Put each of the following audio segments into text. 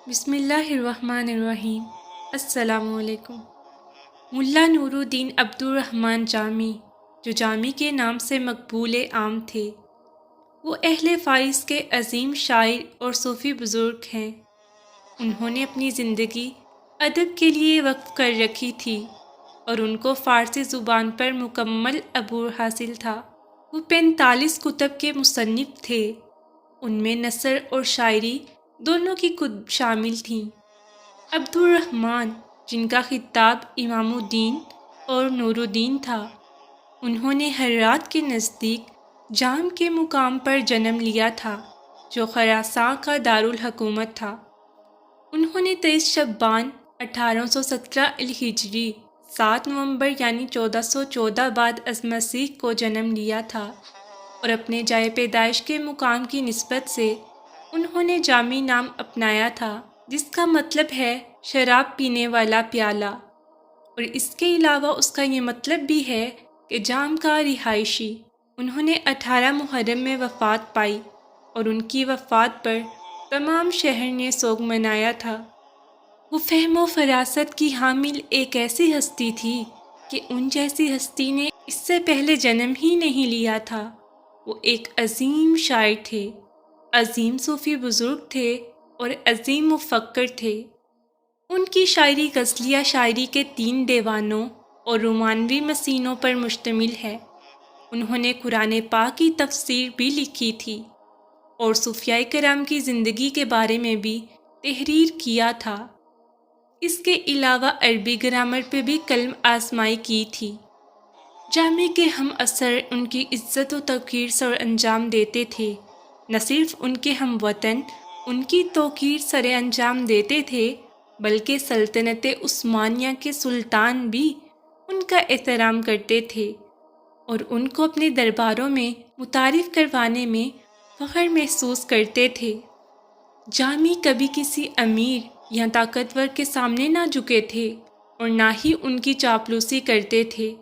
بسم اللہ الرحمن الرحیم۔ السلام علیکم۔ ملا نور الدین عبد الرحمن جامی، جو جامی کے نام سے مقبول عام تھے، وہ اہل فارس کے عظیم شاعر اور صوفی بزرگ ہیں۔ انہوں نے اپنی زندگی ادب کے لیے وقف کر رکھی تھی اور ان کو فارسی زبان پر مکمل عبور حاصل تھا۔ وہ 45 کتب کے مصنف تھے، ان میں نثر اور شاعری دونوں کی کتب شامل تھیں۔ عبد الرحمن، جن کا خطاب امام الدین اور نور الدین تھا، انہوں نے ہرات کے نزدیک جام کے مقام پر جنم لیا تھا، جو خراساں کا دارالحکومت تھا۔ انہوں نے 23 شعبان 1817 الہجری 7 نومبر یعنی 1414 بعد از مسیح کو جنم لیا تھا، اور اپنے جائے پیدائش کے مقام کی نسبت سے انہوں نے جامی نام اپنایا تھا، جس کا مطلب ہے شراب پینے والا پیالہ، اور اس کے علاوہ اس کا یہ مطلب بھی ہے کہ جام کا رہائشی۔ انہوں نے 18 محرم میں وفات پائی، اور ان کی وفات پر تمام شہر نے سوگ منایا تھا۔ وہ فہم و فراست کی حامل ایک ایسی ہستی تھی کہ ان جیسی ہستی نے اس سے پہلے جنم ہی نہیں لیا تھا۔ وہ ایک عظیم شاعر تھے، عظیم صوفی بزرگ تھے اور عظیم مفکر تھے۔ ان کی شاعری غزلیہ شاعری کے 3 دیوانوں اور رومانوی مسینوں پر مشتمل ہے۔ انہوں نے قرآن پاک کی تفسیر بھی لکھی تھی اور صوفیاء کرام کی زندگی کے بارے میں بھی تحریر کیا تھا۔ اس کے علاوہ عربی گرامر پہ بھی قلم آزمائی کی تھی۔ جامی کے ہم عصر ان کی عزت و توقیر سر انجام دیتے تھے۔ نہ صرف ان کے ہم وطن ان کی توقیر سر انجام دیتے تھے، بلکہ سلطنت عثمانیہ کے سلطان بھی ان کا احترام کرتے تھے اور ان کو اپنے درباروں میں متعارف کروانے میں فخر محسوس کرتے تھے۔ جامی کبھی کسی امیر یا طاقتور کے سامنے نہ جھکے تھے اور نہ ہی ان کی چاپلوسی کرتے تھے،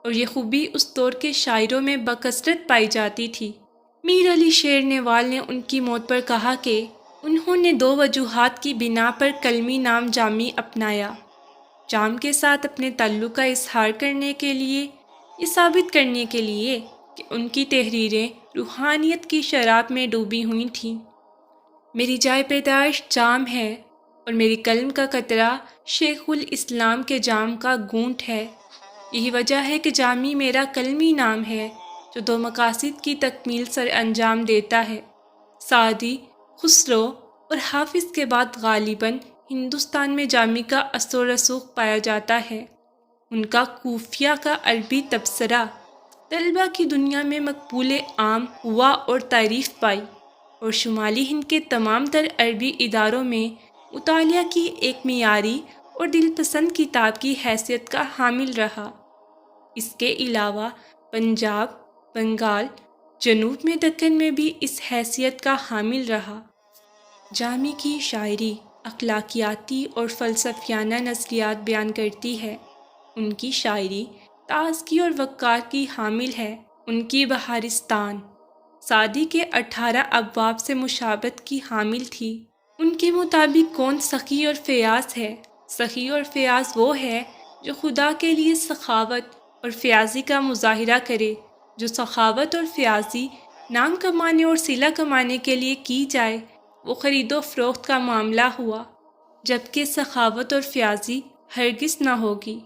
اور یہ خوبی اس دور کے شاعروں میں بکثرت پائی جاتی تھی۔ میر علی شیر نیوال نے ان کی موت پر کہا کہ انہوں نے 2 وجوہات کی بنا پر کلمی نام جامی اپنایا: جام کے ساتھ اپنے تعلق کا اظہار کرنے کے لیے، یہ ثابت کرنے کے لیے کہ ان کی تحریریں روحانیت کی شراب میں ڈوبی ہوئی تھیں۔ میری جائے پیدائش جام ہے اور میری قلم کا قطرہ شیخ الاسلام کے جام کا گھونٹ ہے۔ یہی وجہ ہے کہ جامی میرا کلمی نام ہے، جو 2 مقاصد کی تکمیل سر انجام دیتا ہے۔ سعدی، خسرو اور حافظ کے بعد غالباً ہندوستان میں جامی کا اثر و رسوخ پایا جاتا ہے۔ ان کا کوفیہ کا عربی تبصرہ طلبہ کی دنیا میں مقبول عام ہوا اور تعریف پائی، اور شمالی ہند کے تمام تر عربی اداروں میں مطالعہ کی ایک معیاری اور دل پسند کتاب کی حیثیت کا حامل رہا۔ اس کے علاوہ پنجاب، بنگال، جنوب میں دکن میں بھی اس حیثیت کا حامل رہا۔ جامی کی شاعری اخلاقیاتی اور فلسفیانہ نظریات بیان کرتی ہے۔ ان کی شاعری تازگی اور وقار کی حامل ہے۔ ان کی بہارستان سعدی کے 18 ابواب سے مشابہت کی حامل تھی۔ ان کے مطابق کون سخی اور فیاض ہے؟ سخی اور فیاض وہ ہے جو خدا کے لیے سخاوت اور فیاضی کا مظاہرہ کرے۔ جو سخاوت اور فیاضی نام کمانے اور صلہ کمانے کے لیے کی جائے، وہ خرید و فروخت کا معاملہ ہوا، جبکہ سخاوت اور فیاضی ہرگز نہ ہوگی۔